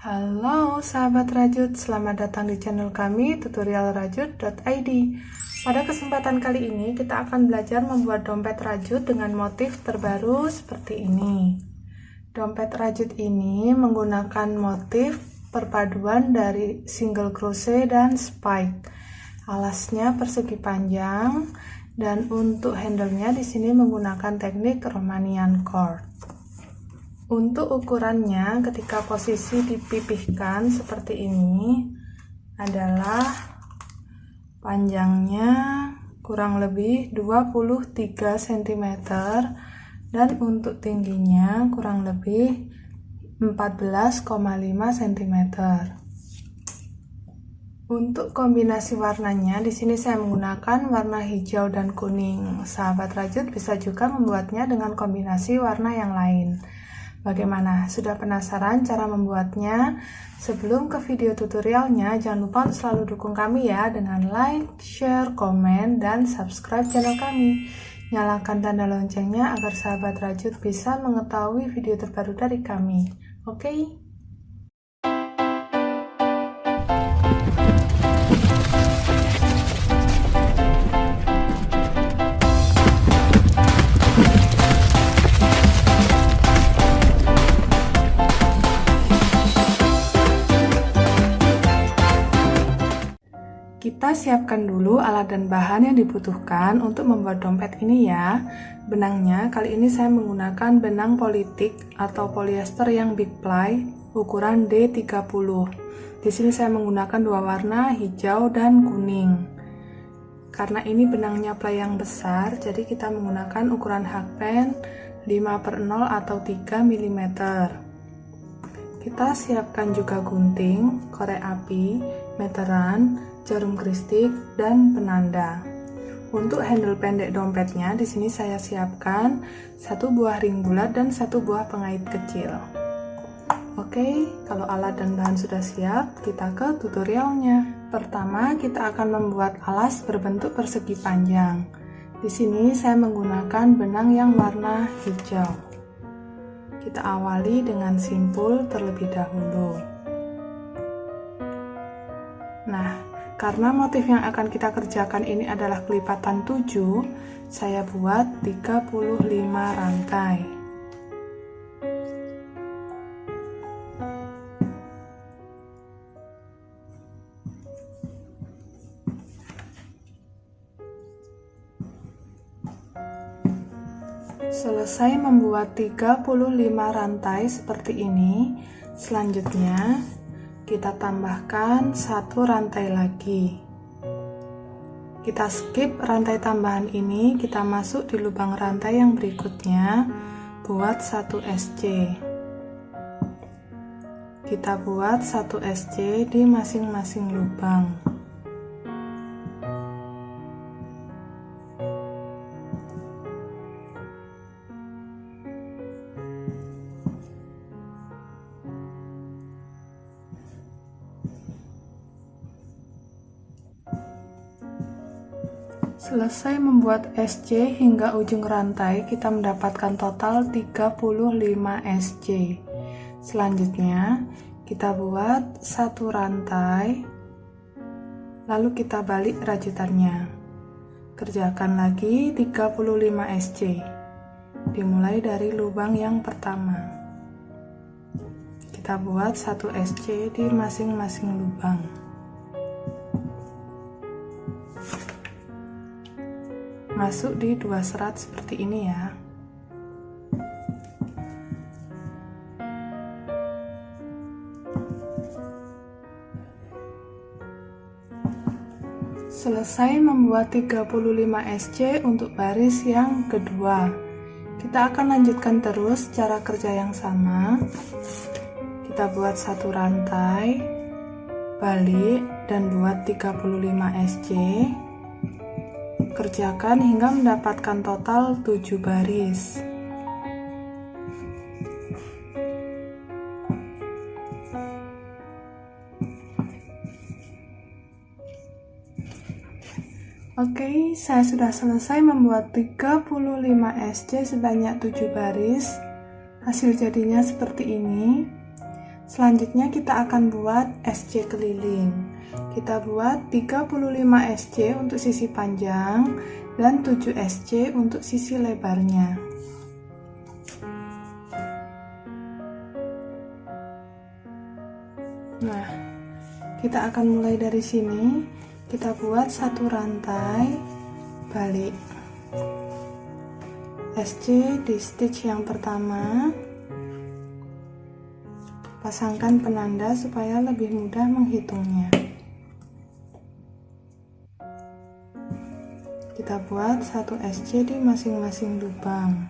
Halo sahabat rajut, selamat datang di channel kami tutorialrajut.id. Pada kesempatan kali ini kita akan belajar membuat dompet rajut dengan motif terbaru seperti ini. Dompet rajut ini menggunakan motif perpaduan dari single crochet dan spike. Alasnya persegi panjang dan untuk handle-nya di sini menggunakan teknik Romanian cord. Untuk ukurannya ketika posisi dipipihkan seperti ini adalah panjangnya kurang lebih 23 cm dan untuk tingginya kurang lebih 14,5 cm. Untuk kombinasi warnanya di sini saya menggunakan warna hijau dan kuning. Sahabat rajut bisa juga membuatnya dengan kombinasi warna yang lain. Bagaimana? Sudah penasaran cara membuatnya? Sebelum ke video tutorialnya, jangan lupa untuk selalu dukung kami ya dengan like, share, komen, dan subscribe channel kami. Nyalakan tanda loncengnya agar sahabat rajut bisa mengetahui video terbaru dari kami. Oke? Kita siapkan dulu alat dan bahan yang dibutuhkan untuk membuat dompet ini ya. Benangnya kali ini saya menggunakan benang politik atau polyester yang big ply ukuran D30. Di sini saya menggunakan dua warna, hijau dan kuning. Karena ini benangnya ply yang besar, jadi kita menggunakan ukuran hakpen 5/0 atau 3 mm. Kita siapkan juga gunting, korek api, meteran, jarum kristik, dan penanda. Untuk handle pendek dompetnya di sini saya siapkan satu buah ring bulat dan satu buah pengait kecil. Oke, kalau alat dan bahan sudah siap, kita ke tutorialnya. Pertama, kita akan membuat alas berbentuk persegi panjang. Di sini saya menggunakan benang yang warna hijau. Kita awali dengan simpul terlebih dahulu. Nah, karena motif yang akan kita kerjakan ini adalah kelipatan 7, saya buat 35 rantai. Selesai membuat 35 rantai seperti ini, selanjutnya kita tambahkan satu rantai lagi. Kita skip rantai tambahan ini, kita masuk di lubang rantai yang berikutnya, buat satu SC. Kita buat satu SC di masing-masing lubang. Selesai membuat SC hingga ujung rantai, kita mendapatkan total 35 SC. Selanjutnya, kita buat satu rantai, lalu kita balik rajutannya. Kerjakan lagi 35 SC. Dimulai dari lubang yang pertama. Kita buat satu SC di masing-masing lubang. Masuk di dua serat seperti ini ya. Selesai membuat 35 SC untuk baris yang kedua. Kita akan lanjutkan terus cara kerja yang sama. Kita buat satu rantai, balik dan buat 35 SC. Kerjakan hingga mendapatkan total 7 baris. Oke, saya sudah selesai membuat 35 SC sebanyak 7 baris. Hasil jadinya seperti ini. Selanjutnya kita akan buat SC keliling. Kita buat 35 SC untuk sisi panjang dan 7 SC untuk sisi lebarnya. Nah, kita akan mulai dari sini. Kita buat satu rantai balik SC di stitch yang pertama. Pasangkan penanda supaya lebih mudah menghitungnya. Kita buat satu SC di masing-masing lubang.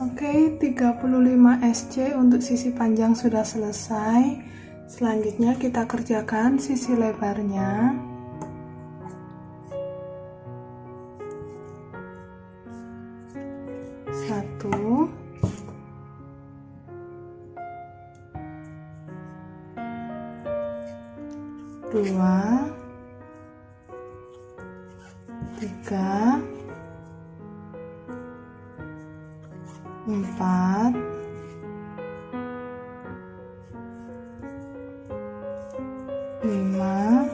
Oke, 35 SC untuk sisi panjang sudah selesai. Selanjutnya kita kerjakan sisi lebarnya. Satu, dua, tiga, empat, lima,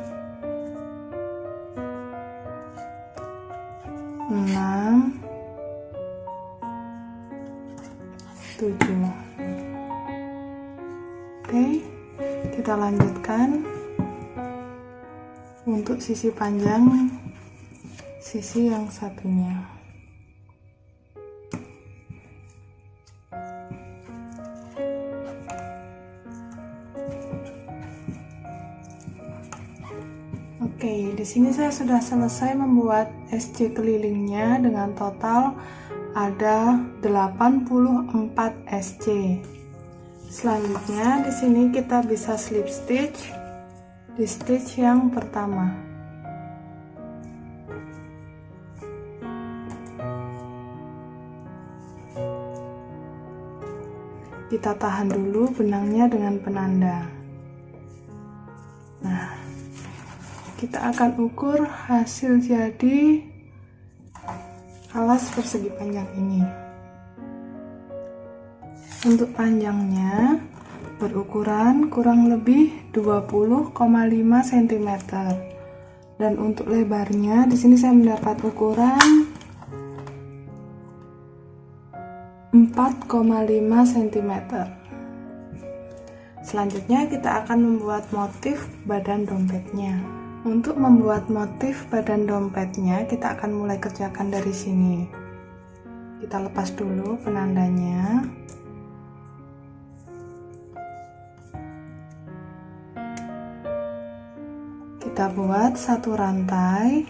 enam, tujuh. Oke, kita lanjutkan untuk sisi panjang sisi yang satunya. Oke, di sini saya sudah selesai membuat SC kelilingnya dengan total ada 84 SC. Selanjutnya di sini kita bisa slip stitch di stitch yang pertama. Kita tahan dulu benangnya dengan penanda. Nah, kita akan ukur hasil jadi alas persegi panjang ini. Untuk panjangnya berukuran kurang lebih 20,5 cm. Dan untuk lebarnya di sini saya mendapat ukuran 4,5 cm. Selanjutnya kita akan membuat motif badan dompetnya. Untuk membuat motif badan dompetnya, kita akan mulai kerjakan dari sini. Kita lepas dulu penandanya. Kita buat satu rantai,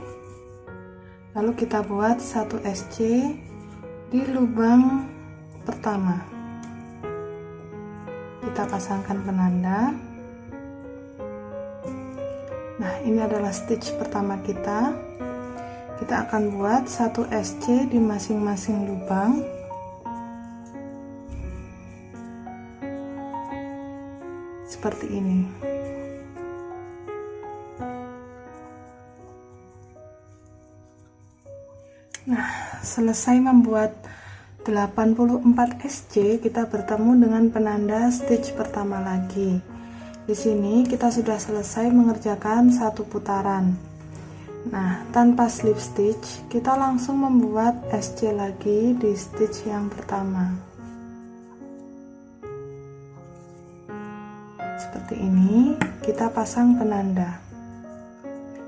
lalu kita buat satu SC di lubang pertama. Kita pasangkan penanda. Nah, ini adalah stitch pertama kita. Kita akan buat satu SC di masing-masing lubang. Seperti ini. Nah, selesai membuat 84 SC, kita bertemu dengan penanda stitch pertama lagi. Di sini kita sudah selesai mengerjakan satu putaran. Nah, tanpa slip stitch, kita langsung membuat SC lagi di stitch yang pertama. Seperti ini, kita pasang penanda.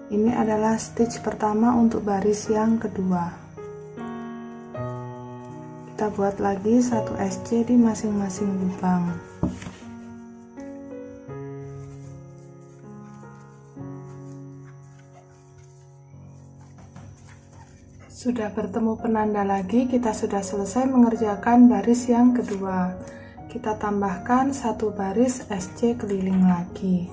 Ini adalah stitch pertama untuk baris yang kedua. Kita buat lagi satu SC di masing-masing lubang. Sudah bertemu penanda lagi, kita sudah selesai mengerjakan baris yang kedua. Kita tambahkan satu baris SC keliling lagi.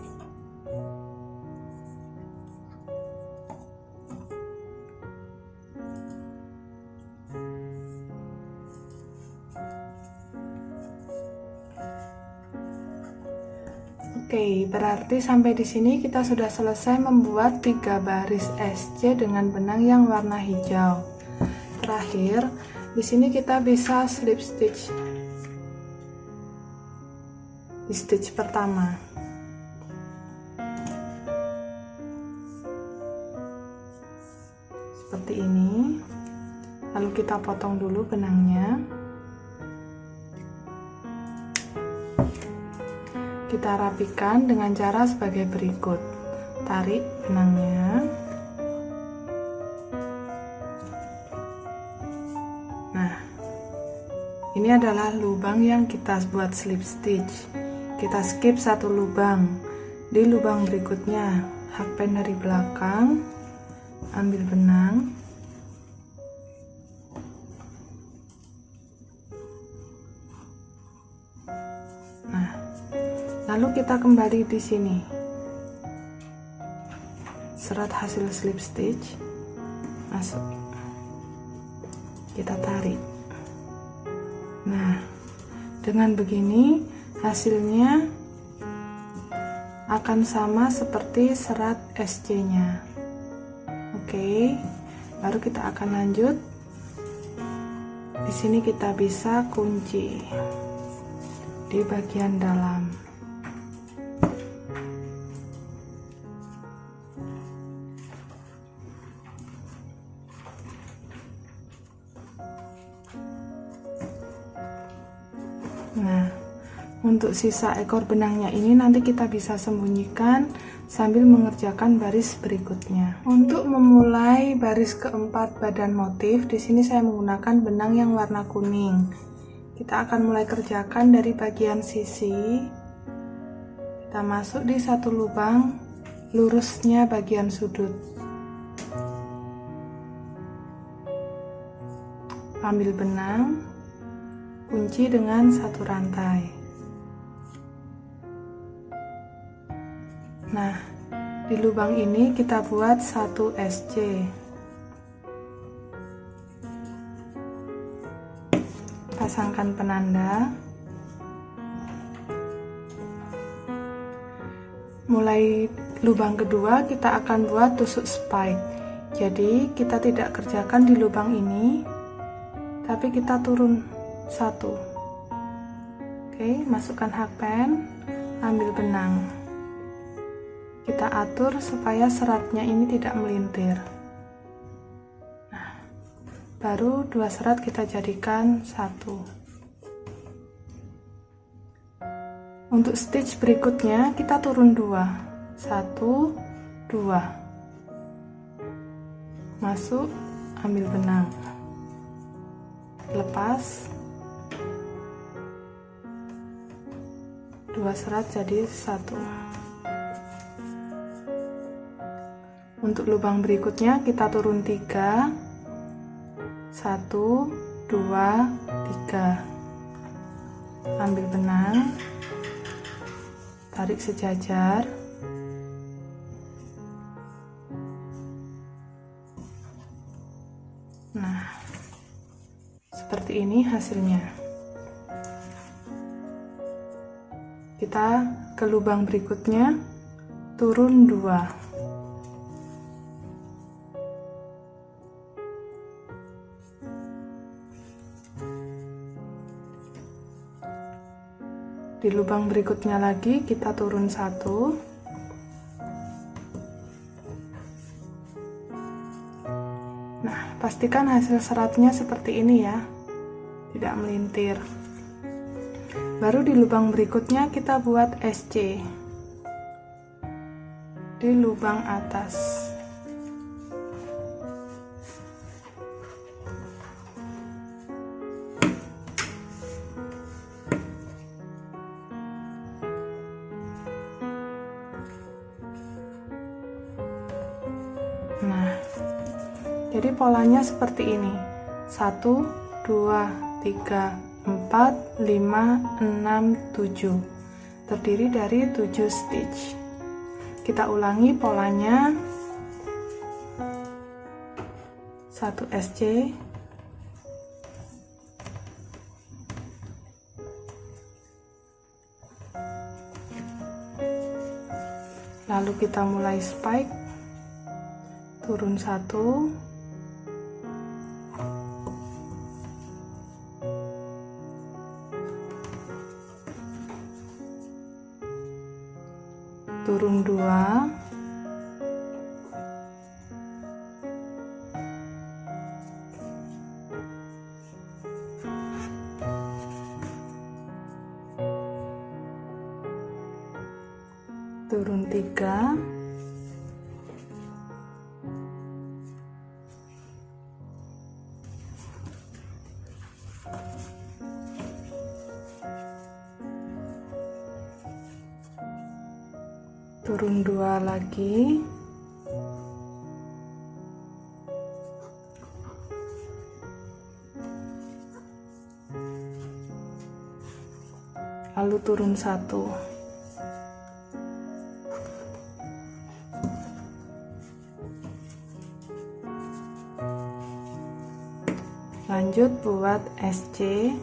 Oke, berarti sampai di sini kita sudah selesai membuat 3 baris SC dengan benang yang warna hijau. Terakhir, di sini kita bisa slip stitch di stitch pertama. Seperti ini. Lalu kita potong dulu benangnya. Kita rapikan dengan cara sebagai berikut. Tarik benangnya. Nah, ini adalah lubang yang kita buat slip stitch. Kita skip satu lubang. Di lubang berikutnya, hakpen dari belakang, ambil benang. Lalu kita kembali di sini, serat hasil slip stitch masuk, kita tarik. Nah, dengan begini hasilnya akan sama seperti serat SC nya. Oke, baru kita akan lanjut. Di sini kita bisa kunci di bagian dalam. Nah, untuk sisa ekor benangnya ini nanti kita bisa sembunyikan sambil mengerjakan baris berikutnya. Untuk memulai baris keempat badan motif, di sini saya menggunakan benang yang warna kuning. Kita akan mulai kerjakan dari bagian sisi. Kita masuk di satu lubang, lurusnya bagian sudut. Ambil benang, kunci dengan satu rantai. Nah, di lubang ini kita buat 1 SC. Pasangkan penanda. Mulai lubang kedua kita akan buat tusuk spike. Jadi kita tidak kerjakan di lubang ini, tapi kita turun 1. Oke, masukkan hakpen, ambil benang. Kita atur supaya seratnya ini tidak melintir. Nah, baru 2 serat kita jadikan 1. Untuk stitch berikutnya kita turun 2. 1, 2. Masuk, ambil benang. Lepas. 2 serat jadi 1. Untuk lubang berikutnya kita turun 3. 1, 2, 3. Ambil benang, tarik sejajar. Nah, seperti ini hasilnya. Kita ke lubang berikutnya, turun 2. Di lubang berikutnya lagi kita turun 1. Nah, pastikan hasil seratnya seperti ini ya, tidak melintir. Baru di lubang berikutnya kita buat SC di lubang atas. Nah, jadi polanya seperti ini. 1, 2, 3, 4, 5, 6, 7. Terdiri dari 7 stitch. Kita ulangi polanya. 1 SC, 2 Lalu kita mulai spike, turun 1, turun 2, turun 3, turun 2 lagi, lalu turun 1. Lanjut buat SC.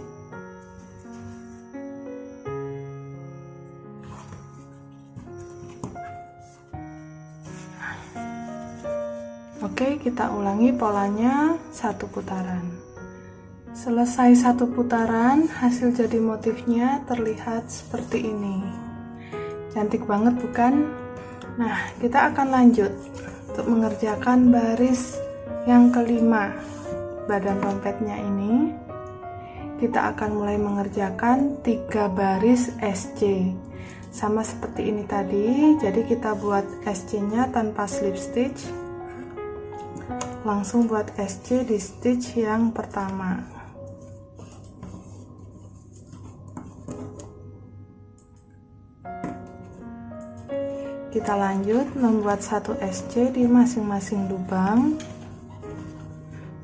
Oke, kita ulangi polanya 1 putaran. Selesai 1 putaran, hasil jadi motifnya terlihat seperti ini. Cantik banget bukan? Nah, kita akan lanjut untuk mengerjakan baris yang kelima. Badan dompetnya ini kita akan mulai mengerjakan 3 baris SC sama seperti ini tadi. Jadi kita buat SC nya tanpa slip stitch, langsung buat SC di stitch yang pertama. Kita lanjut membuat 1 SC di masing-masing lubang.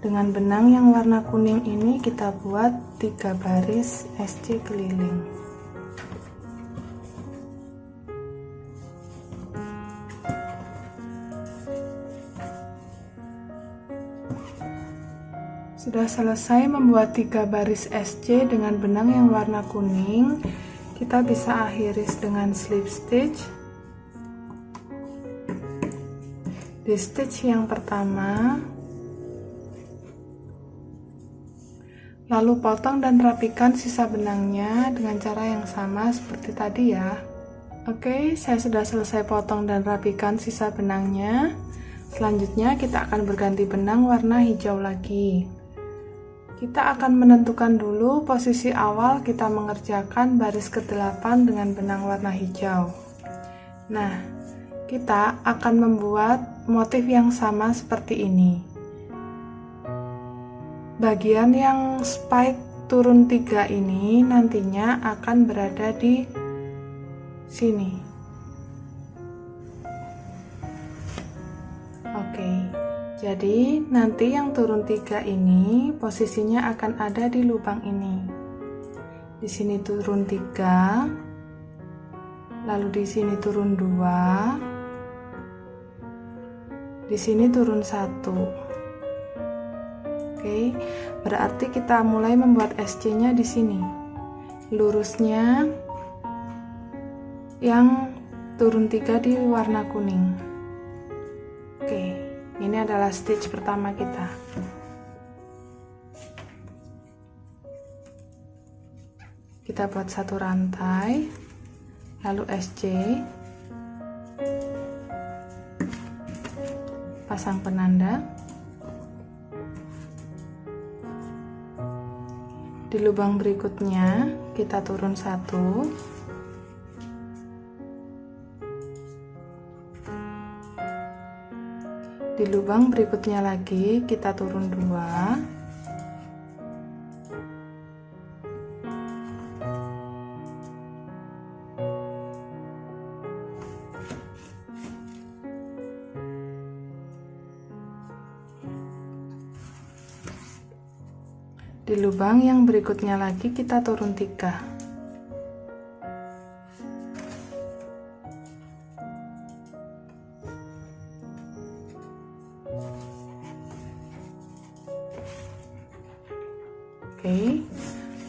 Dengan benang yang warna kuning ini kita buat 3 baris SC keliling. Sudah selesai membuat 3 baris SC dengan benang yang warna kuning, kita bisa akhiri dengan slip stitch. Di stitch yang pertama, lalu potong dan rapikan sisa benangnya dengan cara yang sama seperti tadi ya. Oke, saya sudah selesai potong dan rapikan sisa benangnya. Selanjutnya kita akan berganti benang warna hijau lagi. Kita akan menentukan dulu posisi awal kita mengerjakan baris ke-8 dengan benang warna hijau. Nah, kita akan membuat motif yang sama seperti ini. Bagian yang spike turun 3 ini nantinya akan berada di sini. Oke, jadi nanti yang turun 3 ini posisinya akan ada di lubang ini. Di sini turun 3, lalu di sini turun 2, di sini turun 1. Oke, berarti kita mulai membuat SC-nya di sini. Lurusnya yang turun 3 di warna kuning. Oke, ini adalah stitch pertama kita. Kita buat 1 rantai, lalu SC, pasang penanda. Di lubang berikutnya kita turun 1, di lubang berikutnya lagi kita turun 2, di lubang yang berikutnya lagi kita turun 3. Oke,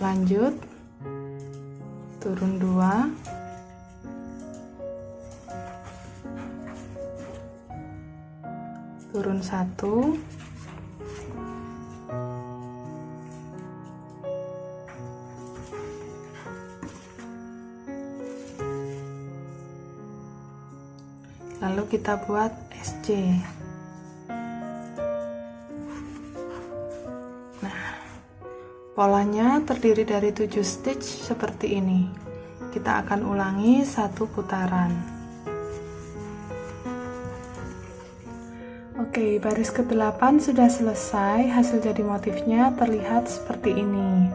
lanjut turun 2, turun 1, lalu kita buat SC. Nah, polanya terdiri dari 7 stitch seperti ini. Kita akan ulangi 1 putaran. Oke, baris ke-8 sudah selesai. Hasil jadi motifnya terlihat seperti ini.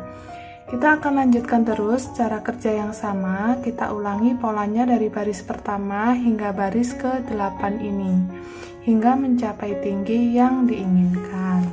Kita akan lanjutkan terus cara kerja yang sama. Kita ulangi polanya dari baris pertama hingga baris ke-8 ini, hingga mencapai tinggi yang diinginkan.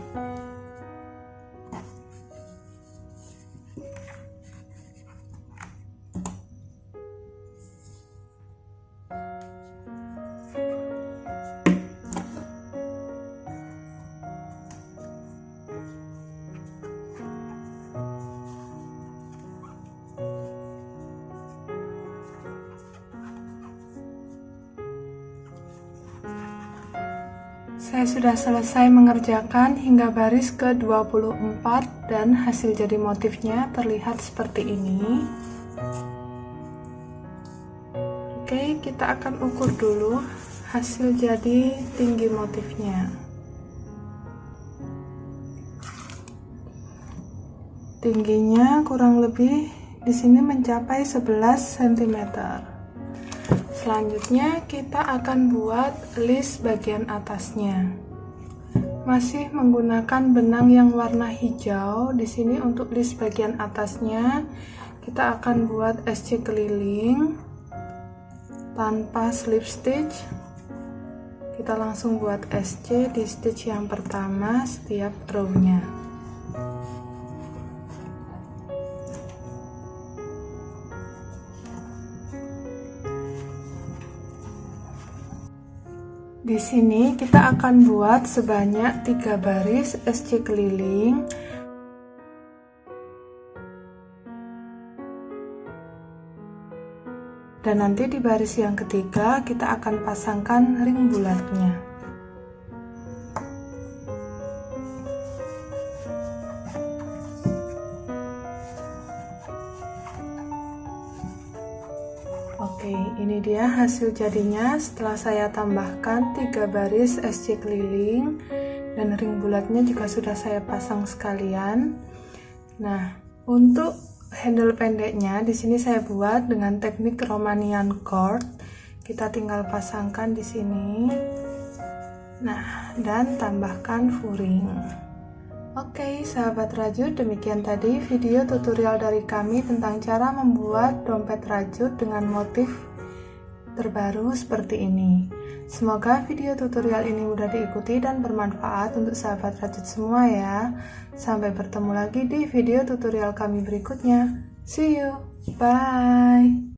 Saya sudah selesai mengerjakan hingga baris ke-24 dan hasil jadi motifnya terlihat seperti ini. Oke, kita akan ukur dulu hasil jadi tinggi motifnya. Tingginya kurang lebih di sini mencapai 11 cm. Selanjutnya kita akan buat list bagian atasnya. Masih menggunakan benang yang warna hijau. Di sini untuk list bagian atasnya kita akan buat SC keliling tanpa slip stitch. Kita langsung buat SC di stitch yang pertama setiap row-nya. Di sini kita akan buat sebanyak 3 baris SC keliling. Dan nanti di baris yang ketiga kita akan pasangkan ring bulatnya. Oke, ini dia hasil jadinya setelah saya tambahkan 3 baris SC keliling dan ring bulatnya juga sudah saya pasang sekalian. Nah, untuk handle pendeknya di sini saya buat dengan teknik Romanian cord. Kita tinggal pasangkan di sini. Nah, dan tambahkan furing. Oke, sahabat rajut, demikian tadi video tutorial dari kami tentang cara membuat dompet rajut dengan motif terbaru seperti ini. Semoga video tutorial ini mudah diikuti dan bermanfaat untuk sahabat rajut semua ya. Sampai bertemu lagi di video tutorial kami berikutnya. See you, bye.